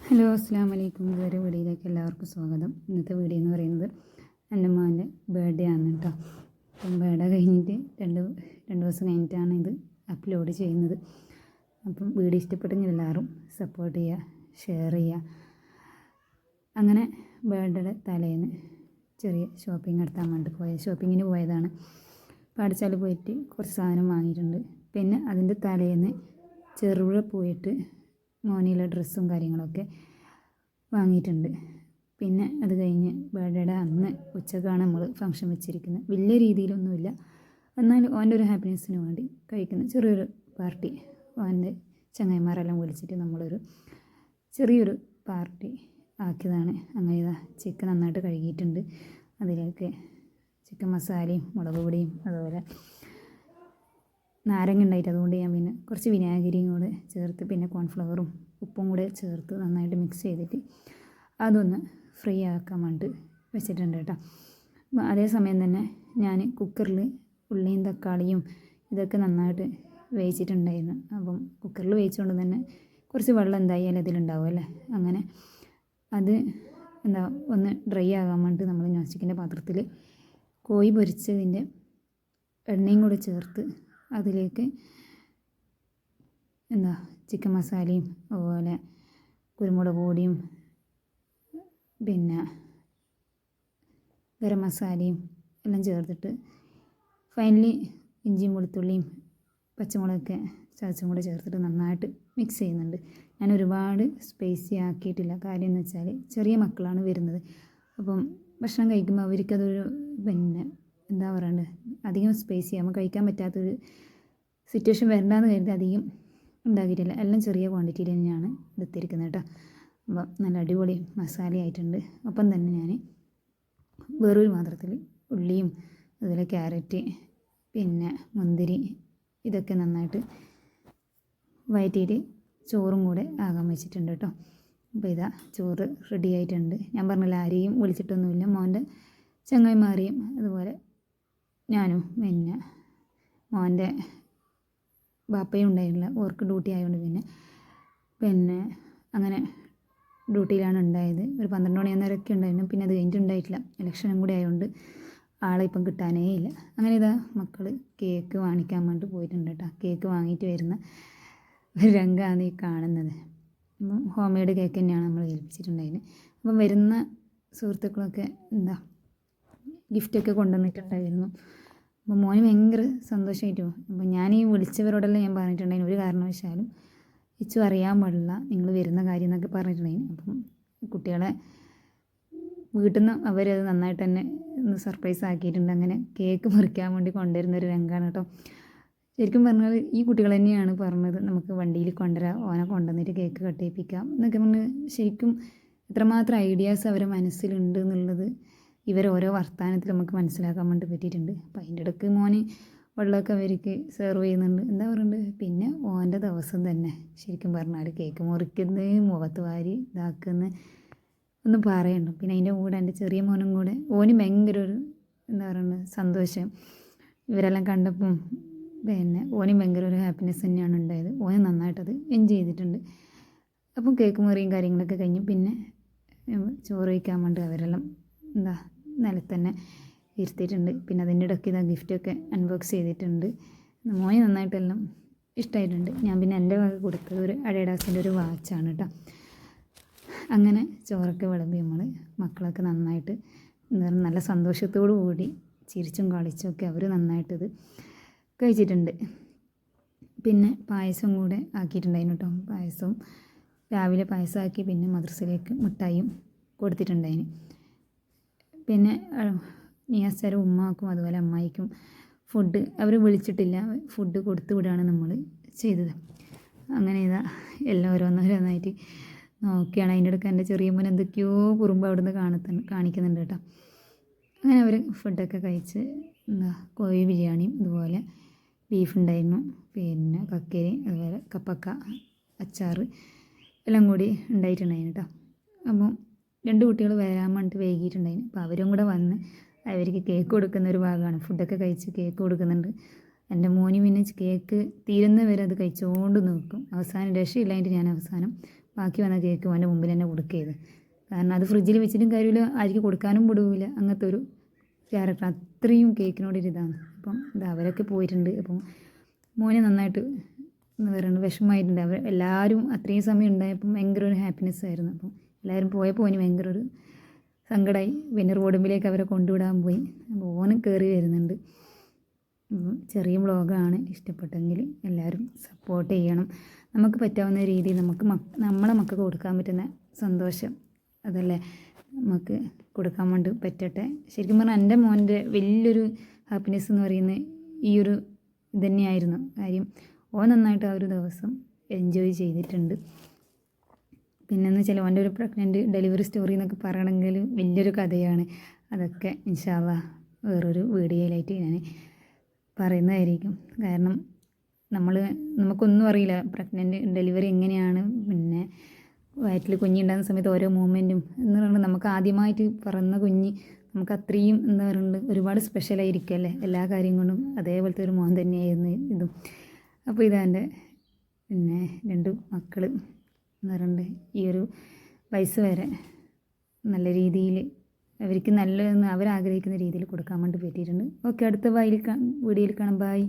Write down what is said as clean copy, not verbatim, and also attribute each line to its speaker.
Speaker 1: Hello അസ്സാം വലൈക്കും. ഇതൊരു വീഡിയോയിലേക്ക് എല്ലാവർക്കും സ്വാഗതം. ഇന്നത്തെ വീഡിയോ എന്ന് പറയുന്നത് എൻ്റെ മോൻ്റെ ബർത്ത്ഡേ ആണ് കേട്ടോ. അപ്പം ബർത്ത്ഡേ കഴിഞ്ഞിട്ട് രണ്ട് ദിവസം കഴിഞ്ഞിട്ടാണ് ഇത് അപ്ലോഡ് ചെയ്യുന്നത്. അപ്പം വീഡിയോ ഇഷ്ടപ്പെട്ടെങ്കിൽ എല്ലാവരും സപ്പോർട്ട് ചെയ്യുക, ഷെയർ ചെയ്യുക. അങ്ങനെ ബർത്ത്ഡേ തലേന്ന് ചെറിയ ഷോപ്പിംഗ് നടത്താൻ വേണ്ടി ഷോപ്പിങ്ങിന് പോയതാണ്. പാഠശാല പോയിട്ട് കുറച്ച് സാധനം വാങ്ങിയിട്ടുണ്ട്. പിന്നെ അതിൻ്റെ തലേന്ന് ചെറുപുഴ പോയിട്ട് മോനിലെ ഡ്രസ്സും കാര്യങ്ങളൊക്കെ വാങ്ങിയിട്ടുണ്ട്. പിന്നെ അത് കഴിഞ്ഞ് ബർത്ത്ഡേയുടെ അന്ന് ഉച്ചക്കാണ് നമ്മൾ ഫംഗ്ഷൻ വെച്ചിരിക്കുന്നത്. വലിയ രീതിയിലൊന്നുമില്ല, എന്നാലും ഓൻ്റെ ഒരു ഹാപ്പിനെസ്സിന് വേണ്ടി കഴിക്കുന്ന ചെറിയൊരു പാർട്ടി. ഓൻ്റെ ചങ്ങായിമാരെല്ലാം വിളിച്ചിട്ട് നമ്മളൊരു ചെറിയൊരു പാർട്ടി ആക്കിയതാണ്. അങ്ങനെ ഇതാ ചിക്കൻ നന്നായിട്ട് കഴുകിയിട്ടുണ്ട്. അതിലേക്ക് ചിക്കൻ മസാലയും മുളക് പൊടിയും അതുപോലെ നാരങ്ങ ഉണ്ടായിട്ട് അതുകൊണ്ട് ഞാൻ പിന്നെ കുറച്ച് വിനാഗിരിയും കൂടെ ചേർത്ത് പിന്നെ കോൺഫ്ലവറും ഉപ്പും കൂടെ ചേർത്ത് നന്നായിട്ട് മിക്സ് ചെയ്തിട്ട് അതൊന്ന് ഫ്രൈ ആക്കാൻ വേണ്ടി വെച്ചിട്ടുണ്ട് കേട്ടോ. അതേസമയം തന്നെ ഞാൻ കുക്കറിൽ ഉള്ളിയും തക്കാളിയും ഇതൊക്കെ നന്നായിട്ട് വേവിച്ചിട്ടുണ്ടായിരുന്നു. അപ്പം കുക്കറിൽ വേവിച്ചുകൊണ്ട് തന്നെ കുറച്ച് വെള്ളം എന്തായാലും അതിലുണ്ടാവും അല്ലേ. അങ്ങനെ അത് ഒന്ന് ഡ്രൈ ആകാൻ വേണ്ടി നമ്മൾ നോൺ സ്റ്റിക്കിൻ്റെ പാത്രത്തിൽ കോഴി പൊരിച്ചതിൻ്റെ എണ്ണയും കൂടെ ചേർത്ത് അതിലേക്ക് ചിക്കൻ മസാലയും അതുപോലെ കുരുമുളക് പൊടിയും പിന്നെ ഗരം മസാലയും എല്ലാം ചേർത്തിട്ട് ഫൈനലി ഇഞ്ചിയും വെളുത്തുള്ളിയും പച്ചമുളകൊക്കെ ചതച്ചും കൂടെ ചേർത്തിട്ട് നന്നായിട്ട് മിക്സ് ചെയ്യുന്നുണ്ട്. ഞാൻ ഒരുപാട് സ്പൈസി ആക്കിയിട്ടില്ല. കാര്യം എന്ന് വെച്ചാൽ ചെറിയ മക്കളാണ് വരുന്നത്. അപ്പം ഭക്ഷണം കഴിക്കുമ്പോൾ അവർക്കതൊരു എന്താ പറയണ്ടത്, അധികം സ്പൈസി ആകുമ്പോൾ കഴിക്കാൻ പറ്റാത്തൊരു സിറ്റുവേഷൻ വരണ്ടെന്ന് കരുതി അധികം ഉണ്ടാക്കിയിട്ടില്ല. എല്ലാം ചെറിയ ക്വാണ്ടിറ്റിയിൽ തന്നെയാണ് എടുത്തിരിക്കുന്നത് കേട്ടോ. അപ്പം നല്ല അടിപൊളി മസാല ആയിട്ടുണ്ട്. ഒപ്പം തന്നെ ഞാൻ വേറൊരു പാത്രത്തിൽ ഉള്ളിയും അതുപോലെ ക്യാരറ്റ് പിന്നെ മുന്തിരി ഇതൊക്കെ നന്നായിട്ട് വഴറ്റിയിട്ട് ചോറും കൂടെ ആകാൻ വെച്ചിട്ടുണ്ട് കേട്ടോ. അപ്പോൾ ഇതാ ചോറ് റെഡി ആയിട്ടുണ്ട്. ഞാൻ പറഞ്ഞില്ല, ആരെയും വിളിച്ചിട്ടൊന്നുമില്ല. മോൻ്റെ ചങ്ങായിമാരെയും അതുപോലെ ഞാനും പിന്നെ മോൻ്റെ ബാപ്പയും ഉണ്ടായിരുന്നില്ല. ഓർക്ക് ഡ്യൂട്ടി ആയതുകൊണ്ട് പിന്നെ അങ്ങനെ ഡ്യൂട്ടിയിലാണ് ഉണ്ടായത്. ഒരു 12 മണി അന്നേരമൊക്കെ ഉണ്ടായിരുന്നു. പിന്നെ അത് കഴിഞ്ഞിട്ടുണ്ടായിട്ടില്ല. ഇലക്ഷനും കൂടി ആയതുകൊണ്ട് ആളെ ഇപ്പം കിട്ടാനേ ഇല്ല. അങ്ങനെ ഇതാ മക്കൾ കേക്ക് വാങ്ങിക്കാൻ വേണ്ടി പോയിട്ടുണ്ട് കേട്ടോ. കേക്ക് വാങ്ങിയിട്ട് വരുന്ന ഒരു രംഗമാണ് ഈ കാണുന്നത്. അപ്പം ഹോം മെയ്ഡ് കേക്ക് തന്നെയാണ് നമ്മൾ ഏൽപ്പിച്ചിട്ടുണ്ടായിരുന്നത്. അപ്പം വരുന്ന സുഹൃത്തുക്കളൊക്കെ ഗിഫ്റ്റൊക്കെ കൊണ്ടുവന്നിട്ടുണ്ടായിരുന്നു. അപ്പോൾ മോന് ഭയങ്കര സന്തോഷമായിട്ട് പോകും. അപ്പോൾ ഞാൻ ഈ വിളിച്ചവരോടെല്ലാം ഞാൻ പറഞ്ഞിട്ടുണ്ടായിരുന്നു, ഒരു കാരണവശാലും ഇച്ചു അറിയാൻ പാടില്ല നിങ്ങൾ വരുന്ന കാര്യം എന്നൊക്കെ പറഞ്ഞിട്ടുണ്ടായിരുന്നു. അപ്പം കുട്ടികളെ വീട്ടിൽ നിന്ന് അവരത് നന്നായിട്ട് തന്നെ ഒന്ന് സർപ്രൈസ് ആക്കിയിട്ടുണ്ട്. അങ്ങനെ കേക്ക് മുറിക്കാൻ വേണ്ടി കൊണ്ടുവരുന്ന ഒരു രംഗമാണ് കേട്ടോ. ശരിക്കും പറഞ്ഞാൽ ഈ കുട്ടികൾ തന്നെയാണ് പറഞ്ഞത്, നമുക്ക് വണ്ടിയിൽ കൊണ്ടുവരാം, ഓനെ കൊണ്ടുവന്നിട്ട് കേക്ക് കട്ട് ചെയ്യിപ്പിക്കാം എന്നൊക്കെ പറഞ്ഞ്. ശരിക്കും എത്രമാത്രം ഐഡിയാസ് അവരെ മനസ്സിലുണ്ട് എന്നുള്ളത് ഓരോ വർത്തമാനത്തിൽ നമുക്ക് മനസ്സിലാക്കാൻ വേണ്ടി പറ്റിയിട്ടുണ്ട്. അപ്പം അതിൻ്റെ ഇടയ്ക്ക് മോന് വെള്ളമൊക്കെ അവർക്ക് സെർവ് ചെയ്യുന്നുണ്ട്. എന്താ പറയുന്നത്, പിന്നെ ഓൻ്റെ ദിവസം തന്നെ ശരിക്കും പറഞ്ഞാൽ കേക്ക് മുറിക്കുന്നത്, മുഖത്ത് വാരി ഇതാക്കുന്ന ഒന്നും പറയണ്ട. പിന്നെ അതിൻ്റെ കൂടെ എൻ്റെ ചെറിയ മോനും കൂടെ ഓന് ഭയങ്കര ഒരു എന്താ പറയുന്നത് സന്തോഷം. ഇവരെല്ലാം കണ്ടപ്പം പിന്നെ ഓനും ഭയങ്കര ഒരു ഹാപ്പിനെസ് തന്നെയാണ് ഉണ്ടായത്. ഓന് നന്നായിട്ടത് എൻജോയ് ചെയ്തിട്ടുണ്ട്. അപ്പം കേക്ക് മുറിയും കാര്യങ്ങളൊക്കെ കഴിഞ്ഞ് പിന്നെ ചോറ് വയ്ക്കാൻ വേണ്ടി അവരെല്ലാം നിലത്തന്നെ ഇരുത്തിയിട്ടുണ്ട്. പിന്നെ അതിൻ്റെ ഇടയ്ക്ക് ഗിഫ്റ്റൊക്കെ അൺബോക്സ് ചെയ്തിട്ടുണ്ട്. മോന് നന്നായിട്ടെല്ലാം ഇഷ്ടമായിട്ടുണ്ട്. ഞാൻ പിന്നെ എൻ്റെ വക കൊടുത്തത് ഒരു അഡിഡാസിൻ്റെ ഒരു വാച്ചാണ് കേട്ടോ. അങ്ങനെ ചോറൊക്കെ വിളമ്പി മക്കളൊക്കെ നന്നായിട്ട് നല്ല സന്തോഷത്തോടു കൂടി ചിരിച്ചും കളിച്ചുമൊക്കെ അവർ നന്നായിട്ടിത് കഴിച്ചിട്ടുണ്ട്. പിന്നെ പായസം കൂടെ ആക്കിയിട്ടുണ്ടായിരുന്നു കേട്ടോ. പായസവും രാവിലെ പായസമാക്കി പിന്നെ മദ്രസയിലേക്ക് മിഠായിയും കൊടുത്തിട്ടുണ്ടായിന്. പിന്നെ നിയാസാരും ഉമ്മാക്കും അതുപോലെ അമ്മായിക്കും ഫുഡ് അവർ വിളിച്ചിട്ടില്ല, ഫുഡ് കൊടുത്തു വിടുകയാണ് നമ്മൾ ചെയ്തത്. അങ്ങനെ ഇതാ എല്ലാം ഓരോന്നോരോന്നായിട്ട് നോക്കിയാണ്. അതിൻ്റെ ഇടയ്ക്ക് എൻ്റെ ചെറിയ മോൻ എന്തൊക്കെയോ കുറുമ്പ് അവിടുന്ന് കാണിക്കുന്നുണ്ട് കേട്ടോ. അങ്ങനെ അവർ ഫുഡൊക്കെ കഴിച്ച് കോഴി ബിരിയാണിയും അതുപോലെ ബീഫ് ഉണ്ടായിരുന്നു, പിന്നെ കക്കരി അതുപോലെ കപ്പക്ക അച്ചാർ എല്ലാം കൂടി ഉണ്ടായിട്ടുണ്ടായിരുന്നു കേട്ടോ. അപ്പം 2 കുട്ടികൾ വരാൻ വേണ്ടിയിട്ട് വൈകിയിട്ടുണ്ടായിരുന്നു. അപ്പോൾ അവരും കൂടെ വന്ന് അവർക്ക് കേക്ക് കൊടുക്കുന്ന ഒരു ഭാഗമാണ്. ഫുഡൊക്കെ കഴിച്ച് കേക്ക് കൊടുക്കുന്നുണ്ട്. എൻ്റെ മോന് പിന്നെ കേക്ക് തീരുന്നവരെ അത് കഴിച്ചുകൊണ്ട് നിൽക്കും. അവസാനം രക്ഷയില്ലായിട്ട് ഞാൻ അവസാനം ബാക്കി വന്ന കേക്ക് അവൻ്റെ മുമ്പിൽ തന്നെ കൊടുക്കുകയത്. കാരണം അത് ഫ്രിഡ്ജിൽ വെച്ചിട്ടും കാര്യമില്ല, ആർക്ക് കൊടുക്കാനും വിടൂല, അങ്ങനത്തെ ഒരു ക്യാരക്ടർ. അത്രയും കേക്കിനോടൊരിതാണ്. അപ്പം ഇത് അവരൊക്കെ പോയിട്ടുണ്ട്. അപ്പം മോനെ നന്നായിട്ട് എന്താ പറയുക വിഷമമായിട്ടുണ്ട്. എല്ലാവരും അത്രയും സമയം ഉണ്ടായപ്പം ഭയങ്കര ഒരു ഹാപ്പിനെസ് ആയിരുന്നു. അപ്പം എല്ലാവരും പോയപ്പോൾ ഓന് ഭയങ്കര ഒരു സങ്കടമായി. പിന്നെ റോഡുമ്പിലേക്ക് അവരെ കൊണ്ടുവിടാൻ പോയി. അപ്പോൾ ഓന് കയറി വരുന്നുണ്ട്. ചെറിയ വ്ളോഗാണ്. ഇഷ്ടപ്പെട്ടെങ്കിൽ എല്ലാവരും സപ്പോർട്ട് ചെയ്യണം. നമുക്ക് പറ്റാവുന്ന രീതിയിൽ നമുക്ക് നമ്മളെ മക്കൾക്ക് കൊടുക്കാൻ പറ്റുന്ന സന്തോഷം അതല്ലേ നമുക്ക് കൊടുക്കാൻ വേണ്ടി പറ്റട്ടെ. ശരിക്കും പറഞ്ഞാൽ എൻ്റെ മോൻ്റെ വലിയൊരു ഹാപ്പിനെസ് എന്ന് പറയുന്നത് ഈ ഒരു ഇത് തന്നെയായിരുന്നു. കാര്യം ഓൻ നന്നായിട്ട് ആ ഒരു ദിവസം എൻജോയ് ചെയ്തിട്ടുണ്ട്. പിന്നെന്ന് വെച്ചാൽ ഓൻ്റെ ഒരു പ്രഗ്നൻറ്റ് ഡെലിവറി സ്റ്റോറി എന്നൊക്കെ പറയണമെങ്കിൽ വലിയൊരു കഥയാണ്. അതൊക്കെ ഇൻഷാ അല്ലാഹ് വേറൊരു വീഡിയോയിലായിട്ട് ഞാൻ പറയുന്നതായിരിക്കും. കാരണം നമുക്കൊന്നും അറിയില്ല പ്രഗ്നൻറ്റ് ഡെലിവറി എങ്ങനെയാണ്, പിന്നെ വയറ്റിൽ കുഞ്ഞുണ്ടാകുന്ന സമയത്ത് ഓരോ മൂമെൻറ്റും എന്ന് പറയുന്നത് നമുക്ക് ആദ്യമായിട്ട് പിറന്ന കുഞ്ഞ് നമുക്ക് അത്രയും എന്താ പറയുന്നത് ഒരുപാട് സ്പെഷ്യലായിരിക്കും എല്ലാ കാര്യം കൊണ്ടും. അതേപോലത്തെ ഒരു മോൻ തന്നെയായിരുന്നു ഇതും. അപ്പോൾ ഇതെൻ്റെ പിന്നെ 2 മക്കൾ എന്ന് പറയുന്നത് ഈ ഒരു വയസ്സ് വരെ നല്ല രീതിയിൽ അവർക്ക് നല്ലതെന്ന് അവരാഗ്രഹിക്കുന്ന രീതിയിൽ കൊടുക്കാൻ വേണ്ടി പറ്റിയിട്ടുണ്ട്. ഓക്കെ, അടുത്ത വീഡിയോയിൽ കാണാം. ബൈ.